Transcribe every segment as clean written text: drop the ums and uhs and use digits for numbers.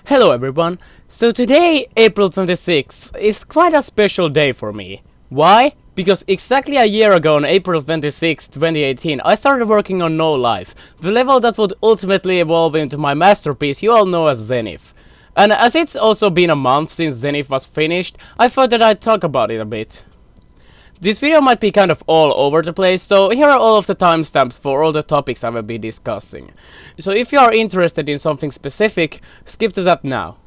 Hello everyone, so today, April 26th, is quite a special day for me. Why? Because exactly a year ago on April 26, 2018, I started working on No Life, the level that would ultimately evolve into my masterpiece you all know as Zenith. And as it's also been a month since Zenith was finished, I thought that I'd talk about it a bit. This video might be kind of all over the place, so here are all of the timestamps for all the topics I will be discussing. So if you are interested in something specific, skip to that now.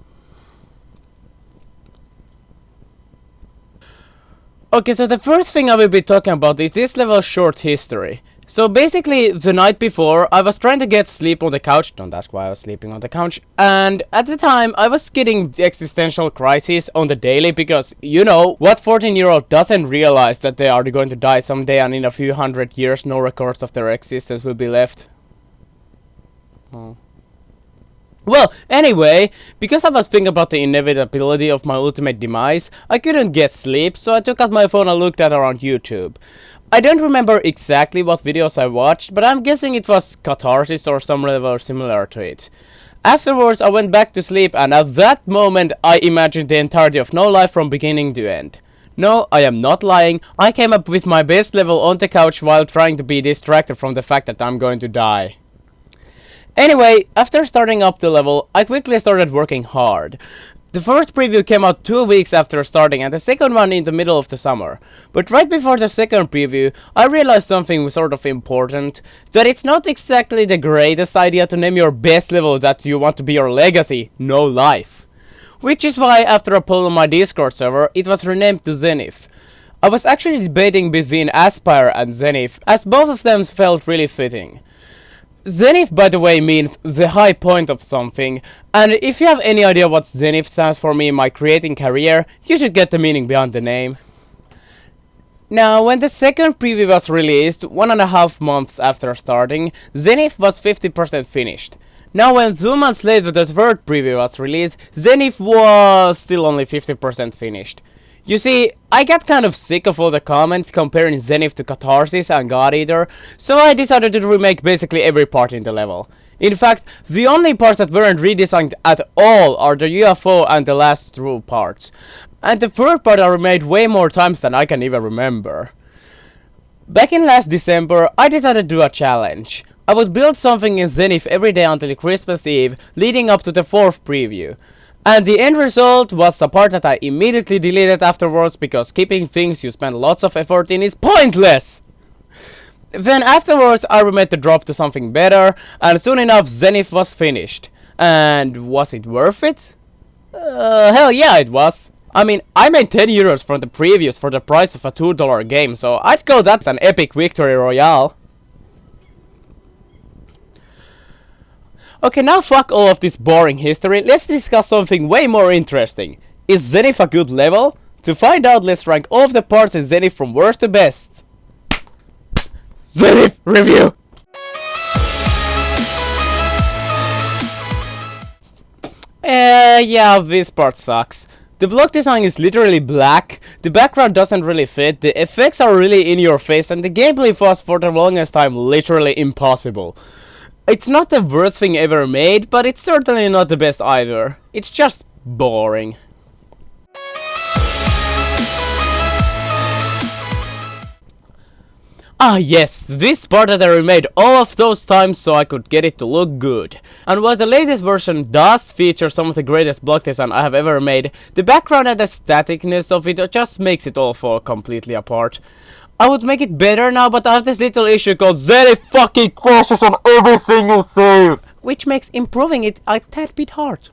Okay, so the first thing I will be talking about is this level's short history. So basically, the night before, I was trying to get sleep on the couch, don't ask why I was sleeping on the couch, and at the time, I was getting existential crisis on the daily because, you know, what 14-year-old doesn't realize that they are going to die someday and in a few hundred years no records of their existence will be left? Oh. Well, anyway, because I was thinking about the inevitability of my ultimate demise, I couldn't get sleep, so I took out my phone and looked at around YouTube. I don't remember exactly what videos I watched, but I'm guessing it was Catharsis or some level similar to it. Afterwards, I went back to sleep, and at that moment, I imagined the entirety of No Life from beginning to end. No, I am not lying, I came up with my best level on the couch while trying to be distracted from the fact that I'm going to die. Anyway, after starting up the level, I quickly started working hard. The first preview came out 2 weeks after starting and the second one in the middle of the summer. But right before the second preview, I realized something sort of important, that it's not exactly the greatest idea to name your best level that you want to be your legacy, No Life. Which is why after a poll on my Discord server, it was renamed to Zenith. I was actually debating between Aspire and Zenith, as both of them felt really fitting. Zenith, by the way, means the high point of something, and if you have any idea what Zenith stands for me in my creating career, you should get the meaning behind the name. Now, when the second preview was released, 1.5 months after starting, Zenith was 50% finished. Now, when 2 months later the third preview was released, Zenith was still only 50% finished. You see, I got kind of sick of all the comments comparing Zenith to Catharsis and God Eater, so I decided to remake basically every part in the level. In fact, the only parts that weren't redesigned at all are the UFO and the last true parts. And the third part I remade way more times than I can even remember. Back in last December, I decided to do a challenge. I would build something in Zenith every day until Christmas Eve, leading up to the fourth preview. And the end result was a part that I immediately deleted afterwards because keeping things you spend lots of effort in is pointless! Then afterwards I remade the drop to something better, and soon enough Zenith was finished. And was it worth it? Hell yeah it was! I mean, I made 10 euros from the previews for the price of a $2 game, so I'd go that's an epic victory royale. Okay, now fuck all of this boring history, let's discuss something way more interesting. Is Zenith a good level? To find out, let's rank all of the parts in Zenith from worst to best. Zenith Review! Yeah, this part sucks. The block design is literally black, the background doesn't really fit, the effects are really in your face, and the gameplay was for the longest time literally impossible. It's not the worst thing ever made, but it's certainly not the best either. It's just boring. Ah yes, this part that I remade all of those times so I could get it to look good. And while the latest version does feature some of the greatest block design I have ever made, the background and the staticness of it just makes it all fall completely apart. I would make it better now, but I have this little issue called Zenith fucking crashes on every single save, which makes improving it a tad bit hard.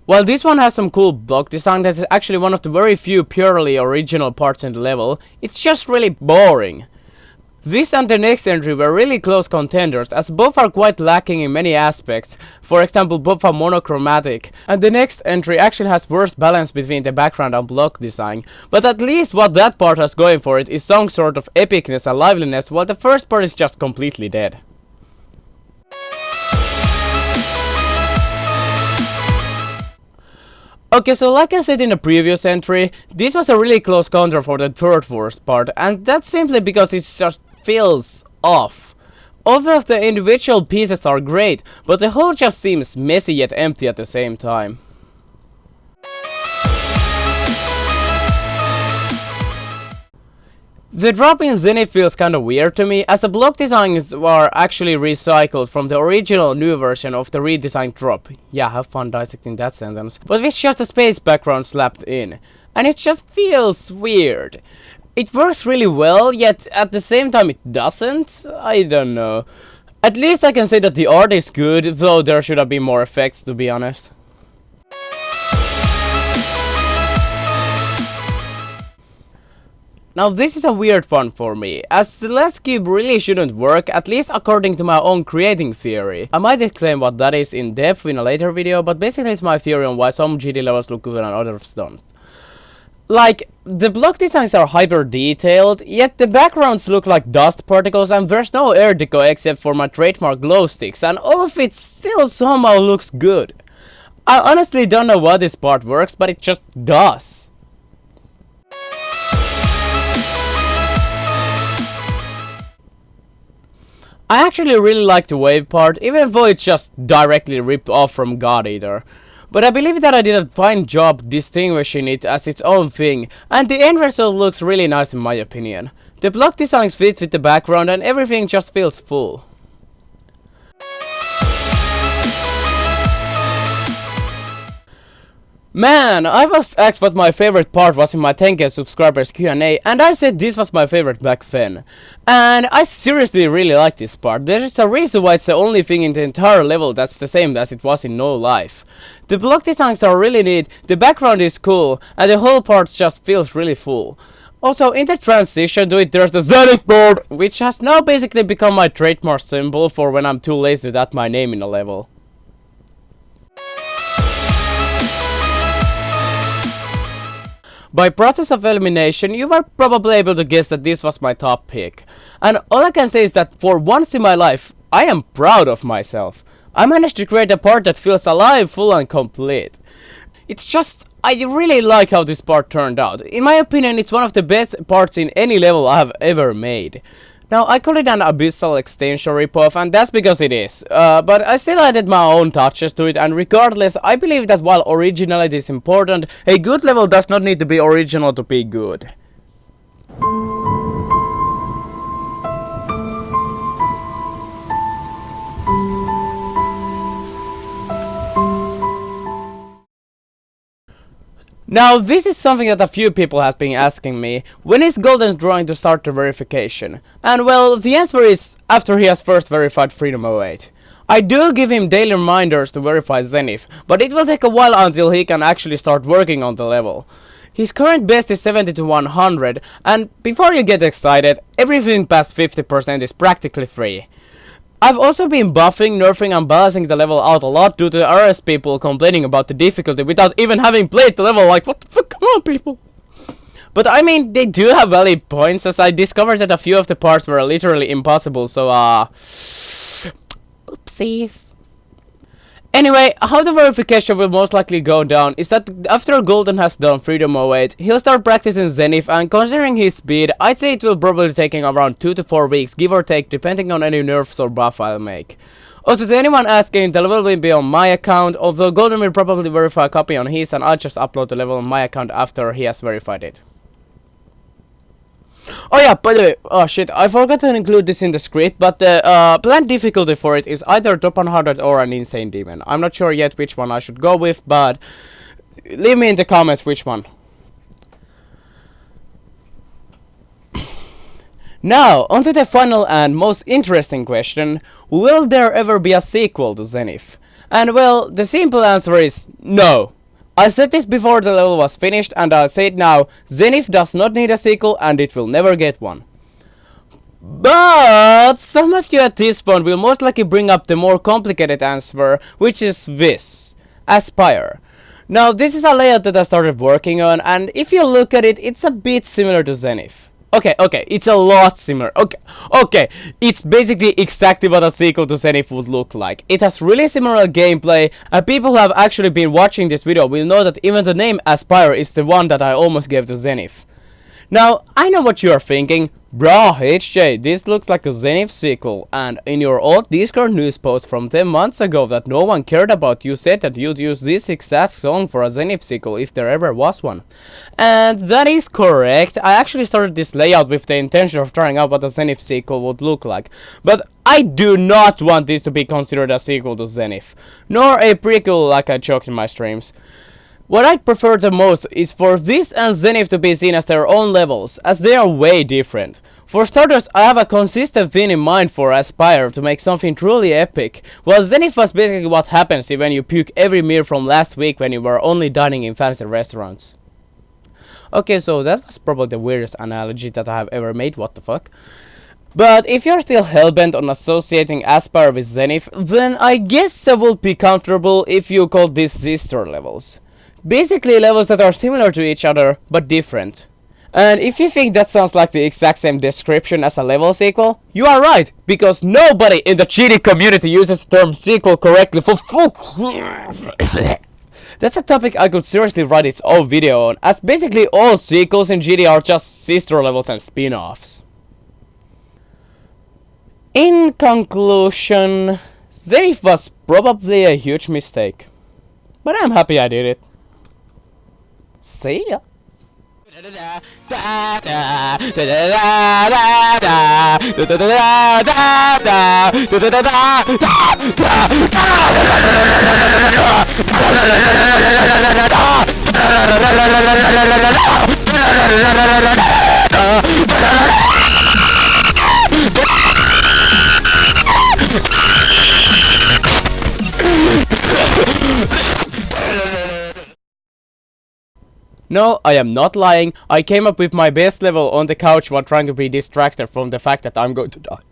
While this one has some cool block design that is actually one of the very few purely original parts in the level, it's just really boring. This and the next entry were really close contenders, as both are quite lacking in many aspects. For example, both are monochromatic, and the next entry actually has worse balance between the background and block design. But at least what that part has going for it is some sort of epicness and liveliness, while the first part is just completely dead. Okay, so like I said in the previous entry, this was a really close counter for the third worst part, and that's simply because it just feels off. All of the individual pieces are great, but the whole just seems messy yet empty at the same time. The drop in Zenith feels kinda weird to me, as the block designs are actually recycled from the original new version of the redesigned drop. Yeah, have fun dissecting that sentence. But with just a space background slapped in. And it just feels weird. It works really well, yet at the same time it doesn't? I don't know. At least I can say that the art is good, though there should have been more effects, to be honest. Now this is a weird one for me, as the last cube really shouldn't work, at least according to my own creating theory. I might explain what that is in depth in a later video, but basically it's my theory on why some GD levels look good and others don't. Like, the block designs are hyper detailed, yet the backgrounds look like dust particles and there's no air deco except for my trademark glow sticks, and all of it still somehow looks good. I honestly don't know why this part works, but it just does. I actually really like the wave part, even though it's just directly ripped off from God Eater. But I believe that I did a fine job distinguishing it as its own thing, and the end result looks really nice in my opinion. The block designs fit with the background and everything just feels full. Man, I was asked what my favorite part was in my 10k subscribers Q&A, and I said this was my favorite back then. And I seriously really like this part. There is a reason why it's the only thing in the entire level that's the same as it was in No Life. The block designs are really neat, the background is cool, and the whole part just feels really full. Also, in the transition to it there's the Zenith board, which has now basically become my trademark symbol for when I'm too lazy to add my name in a level. By process of elimination, you were probably able to guess that this was my top pick. And all I can say is that for once in my life, I am proud of myself. I managed to create a part that feels alive, full and complete. It's just, I really like how this part turned out. In my opinion, it's one of the best parts in any level I have ever made. Now, I call it an abyssal extension ripoff, and that's because it is. But I still added my own touches to it, and regardless, I believe that while originality is important, a good level does not need to be original to be good. Now, this is something that a few people have been asking me. When is Golden going to start the verification? And well, the answer is after he has first verified Freedom 08. I do give him daily reminders to verify Zenith, but it will take a while until he can actually start working on the level. His current best is 70 to 100, and before you get excited, everything past 50% is practically free. I've also been buffing, nerfing and balancing the level out a lot due to RS people complaining about the difficulty without even having played the level. Like, what the fuck, come on people. But I mean, they do have valid points, as I discovered that a few of the parts were literally impossible, so oopsies. Anyway, how the verification will most likely go down is that after Golden has done Freedom 08, he'll start practicing Zenith, and considering his speed, I'd say it will probably take around 2 to 4 weeks, give or take, depending on any nerfs or buff I'll make. Also, to anyone asking, the level will be on my account, although Golden will probably verify a copy on his, and I'll just upload the level on my account after he has verified it. Oh yeah, by the way, oh shit, I forgot to include this in the script, but the planned difficulty for it is either top 100 or an insane demon. I'm not sure yet which one I should go with, but leave me in the comments which one. Now, onto the final and most interesting question, will there ever be a sequel to Zenith? And well, the simple answer is no. I said this before the level was finished, and I'll say it now, Zenith does not need a sequel and it will never get one. But some of you at this point will most likely bring up the more complicated answer, which is this, Aspire. Now this is a layout that I started working on, and if you look at it, it's a bit similar to Zenith. Okay, it's a lot similar. Okay, it's basically exactly what a sequel to Zenith would look like. It has really similar gameplay, and people who have actually been watching this video will know that even the name Aspire is the one that I almost gave to Zenith. Now, I know what you're thinking. Bruh, HJ, this looks like a Zenith sequel, and in your old Discord news post from 10 months ago that no one cared about, you said that you'd use this exact song for a Zenith sequel if there ever was one. And that is correct. I actually started this layout with the intention of trying out what a Zenith sequel would look like. But I do not want this to be considered a sequel to Zenith, nor a prequel like I joked in my streams. What I'd prefer the most is for this and Zenith to be seen as their own levels, as they are way different. For starters, I have a consistent thing in mind for Aspire to make something truly epic, while Zenith was basically what happens when you puke every meal from last week when you were only dining in fancy restaurants. Okay, so that was probably the weirdest analogy that I have ever made, what the fuck. But if you're still hellbent on associating Aspire with Zenith, then I guess I would be comfortable if you called these sister levels. Basically levels that are similar to each other, but different. And if you think that sounds like the exact same description as a level sequel, you are right, because nobody in the cheating community uses the term sequel correctly for That's a topic I could seriously write its own video on, as basically all sequels in GD are just sister levels and spin-offs. In conclusion, Zenith was probably a huge mistake, but I'm happy I did it. See ya. No, I am not lying. I came up with my best level on the couch while trying to be distracted from the fact that I'm going to die.